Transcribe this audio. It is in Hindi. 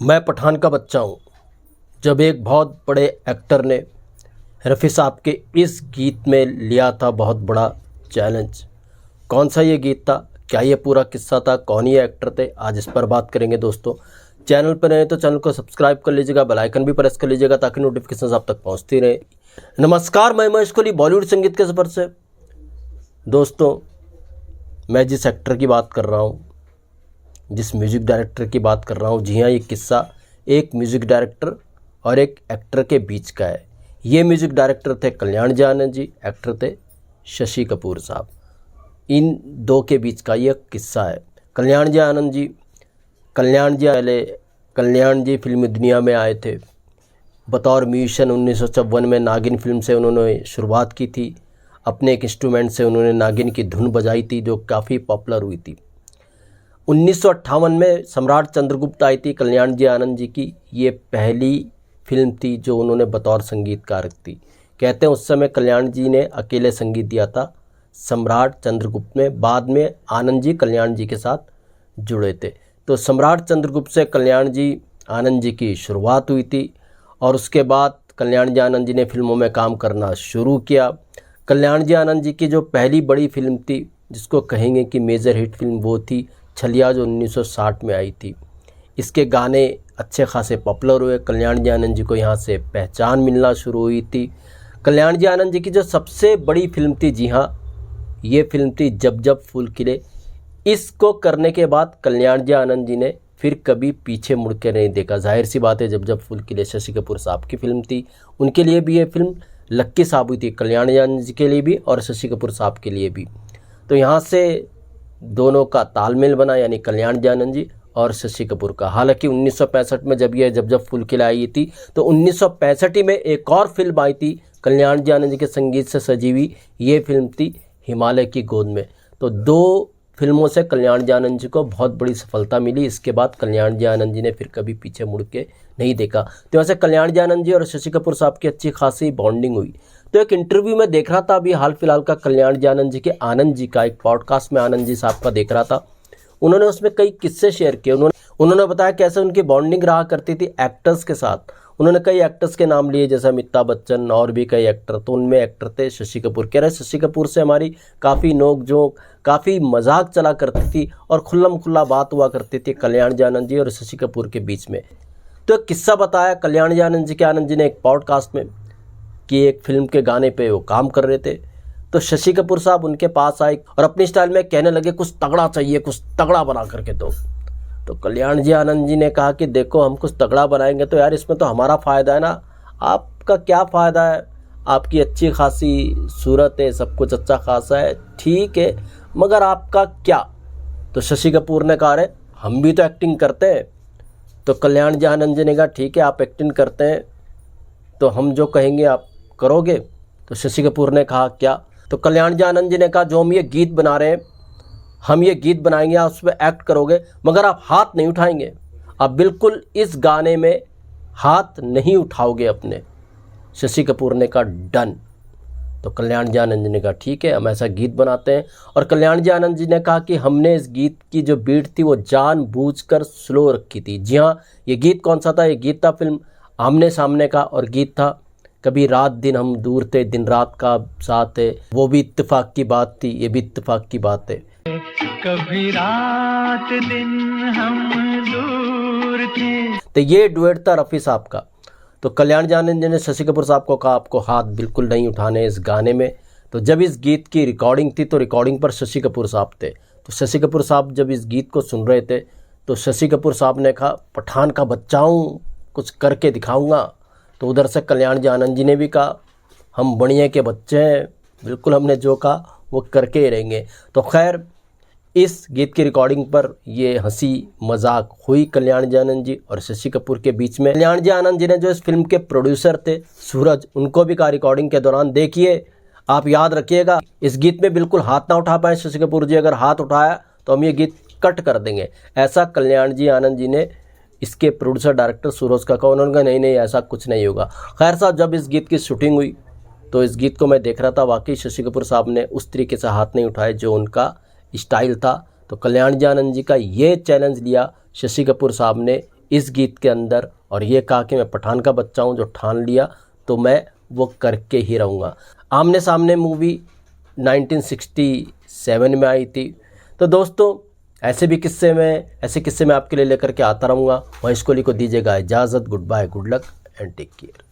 मैं पठान का बच्चा हूँ। जब एक बहुत बड़े एक्टर ने रफ़ी साहब के इस गीत में लिया था बहुत बड़ा चैलेंज। कौन सा ये गीत था, क्या ये पूरा किस्सा था, कौन ये एक्टर थे, आज इस पर बात करेंगे दोस्तों। चैनल पर नए तो चैनल को सब्सक्राइब कर लीजिएगा, बेल आइकन भी प्रेस कर लीजिएगा ताकि नोटिफिकेशन आप तक पहुँचती रहे। नमस्कार, मैं महेश कोहली बॉलीवुड संगीत के सफ़र से। दोस्तों, मैं जिस एक्टर की बात कर रहा हूँ, जिस म्यूज़िक डायरेक्टर की बात कर रहा हूँ, जी हाँ, ये किस्सा एक म्यूज़िक डायरेक्टर और एक एक्टर के बीच का है। ये म्यूज़िक डायरेक्टर थे कल्याण जी आनंद जी, एक्टर थे शशि कपूर साहब। इन दो के बीच का ये किस्सा है। कल्याण जी आनंद जी, कल्याण जी फिल्मी दुनिया में आए थे बतौर म्यूजिशियन। 1954 में नागिन फिल्म से उन्होंने शुरुआत की थी। अपने एक इंस्ट्रूमेंट से उन्होंने नागिन की धुन बजाई थी जो काफ़ी पॉपुलर हुई थी। 1958 में सम्राट चंद्रगुप्त आई थी। कल्याण जी आनंद जी की ये पहली फिल्म थी जो उन्होंने बतौर संगीतकार थी। कहते हैं उस समय कल्याण जी ने अकेले संगीत दिया था सम्राट चंद्रगुप्त में। बाद में आनंद जी कल्याण जी के साथ जुड़े थे। तो सम्राट चंद्रगुप्त से कल्याण जी आनंद जी की शुरुआत हुई थी और उसके बाद कल्याण जी आनंद जी ने फिल्मों में काम करना शुरू किया। कल्याण जी आनंद जी की जो पहली बड़ी फिल्म थी, जिसको कहेंगे कि मेजर हिट फिल्म, वो थी छलिया, जो 1960 में आई थी। इसके गाने अच्छे खासे पॉपुलर हुए। कल्याण जी आनंद जी को यहाँ से पहचान मिलना शुरू हुई थी। कल्याण जी आनंद जी की जो सबसे बड़ी फिल्म थी, जी हाँ, ये फिल्म थी जब जब फूल खिले। इसको करने के बाद कल्याण जी आनंद जी ने फिर कभी पीछे मुड़ के नहीं देखा। जाहिर सी बात है, जब जब फूल खिले शशि कपूर साहब की फिल्म थी, उनके लिए भी ये फिल्म लक्की साहब हुई थी, कल्याण जी आनंद जी के लिए भी और शशि कपूर साहब के लिए भी। तो यहाँ से दोनों का तालमेल बना, यानी कल्याण जी आनंद जी और शशि कपूर का। हालांकि 1965 में जब ये जब जब फूल खिले आई थी, तो 1965 में एक और फिल्म आई थी कल्याण जी आनंद जी के संगीत से सजी हुई। ये फिल्म थी हिमालय की गोद में। तो दो फिल्मों से कल्याण जी आनंद जी को बहुत बड़ी सफलता मिली। इसके बाद कल्याण जी आनंद जी ने फिर कभी पीछे मुड़ के नहीं देखा। तो वैसे कल्याण जी आनंद जी और शशि कपूर साहब की अच्छी खासी बॉन्डिंग हुई। तो एक इंटरव्यू में देख रहा था अभी हाल फिलहाल का, कल्याण जी आनंद जी के आनंद जी का एक पॉडकास्ट में आनंद जी साहब का देख रहा था। उन्होंने उसमें कई किस्से शेयर किए। उन्होंने बताया कैसे उनकी बॉन्डिंग रहा करती थी एक्टर्स के साथ। उन्होंने कई एक्टर्स के नाम लिए, जैसे अमिताभ बच्चन और भी कई एक्टर। तो उनमें एक्टर थे शशि कपूर। कह रहे शशि कपूर से हमारी काफ़ी नोक झोंक, काफ़ी मजाक चला करती थी और खुल्लम खुल्ला बात हुआ करती थी कल्याण जी आनंद जी और शशि कपूर के बीच में। तो एक किस्सा बताया कल्याण जी आनंद जी ने एक पॉडकास्ट में कि एक फिल्म के गाने पे वो काम कर रहे थे। तो शशि कपूर साहब उनके पास आए और अपनी स्टाइल में कहने लगे, कुछ तगड़ा चाहिए, कुछ तगड़ा बना करके दो। तो कल्याण जी आनंद जी ने कहा कि देखो, हम कुछ तगड़ा बनाएंगे तो यार इसमें तो हमारा फ़ायदा है ना, आपका क्या फ़ायदा है, आपकी अच्छी खासी सूरत है, सब कुछ अच्छा खासा है, ठीक है, मगर आपका क्या। तो शशि कपूर ने कहा, अरे हम भी तो एक्टिंग करते हैं। तो कल्याण जी आनंद जी ने कहा, ठीक है, आप एक्टिंग करते हैं तो हम जो कहेंगे आप करोगे। तो शशि कपूर ने कहा, क्या। तो कल्याण जी आनंद जी ने कहा, जो हम ये गीत बना रहे हैं, हम ये गीत बनाएंगे, आप उस पर एक्ट करोगे, मगर आप हाथ नहीं उठाएंगे, आप बिल्कुल इस गाने में हाथ नहीं उठाओगे अपने। शशि कपूर ने कहा, डन। तो कल्याण जी आनंद जी ने कहा, ठीक है, हम ऐसा गीत बनाते हैं। और कल्याण जी आनंद जी ने कहा कि हमने इस गीत की जो बीट थी वो जानबूझकर स्लो रखी थी। जी हाँ, ये गीत कौन सा था, ये गीत था फिल्म आमने सामने का, और गीत था कभी रात दिन हम दूर थे, दिन रात का साथ है, वो भी इत्तेफाक की बात थी, ये भी इत्तेफाक की बात है। कभी रात दिन हम दूर थे। तो ये डुएट था रफ़ी साहब का। तो कल्याण जी आनंद जी ने शशि कपूर साहब को कहा, आपको हाथ बिल्कुल नहीं उठाने इस गाने में। तो जब इस गीत की रिकॉर्डिंग थी तो रिकॉर्डिंग पर शशि कपूर साहब थे। तो शशि कपूर साहब जब इस गीत को सुन रहे थे तो शशि कपूर साहब ने कहा, पठान का बच्चा हूँ, कुछ करके दिखाऊंगा। तो उधर से कल्याण जी आनंद जी ने भी कहा, हम बढ़िया के बच्चे हैं, बिल्कुल हमने जो कहा वो करके ही रहेंगे। तो खैर, इस गीत की रिकॉर्डिंग पर ये हंसी मजाक हुई कल्याण जी आनंद जी और शशि कपूर के बीच में। कल्याण जी आनंद जी ने जो इस फिल्म के प्रोड्यूसर थे सूरज, उनको भी कहा रिकॉर्डिंग के दौरान, देखिए आप याद रखिएगा इस गीत में बिल्कुल हाथ ना उठा पाए शशि कपूर जी, अगर हाथ उठाया तो हम ये गीत कट कर देंगे। ऐसा कल्याण जी आनंद जी ने इसके प्रोड्यूसर डायरेक्टर सूरज का कहा। उन्होंने कहा, नहीं नहीं, ऐसा कुछ नहीं होगा। खैर साहब, जब इस गीत की शूटिंग हुई तो इस गीत को मैं देख रहा था, वाकई शशि कपूर साहब ने उस तरीके से हाथ नहीं उठाए जो उनका स्टाइल था। तो कल्याण जी आनंद जी का ये चैलेंज लिया शशि कपूर साहब ने इस गीत के अंदर, और ये कहा कि मैं पठान का बच्चा हूँ, जो ठान लिया तो मैं वो करके ही रहूँगा। आमने सामने मूवी 1967 में आई थी। तो दोस्तों ऐसे किस्से मैं आपके लिए लेकर के आता रहूँगा। महेश कोहली को दीजिएगा इजाज़त। Good bye, good luck and take care.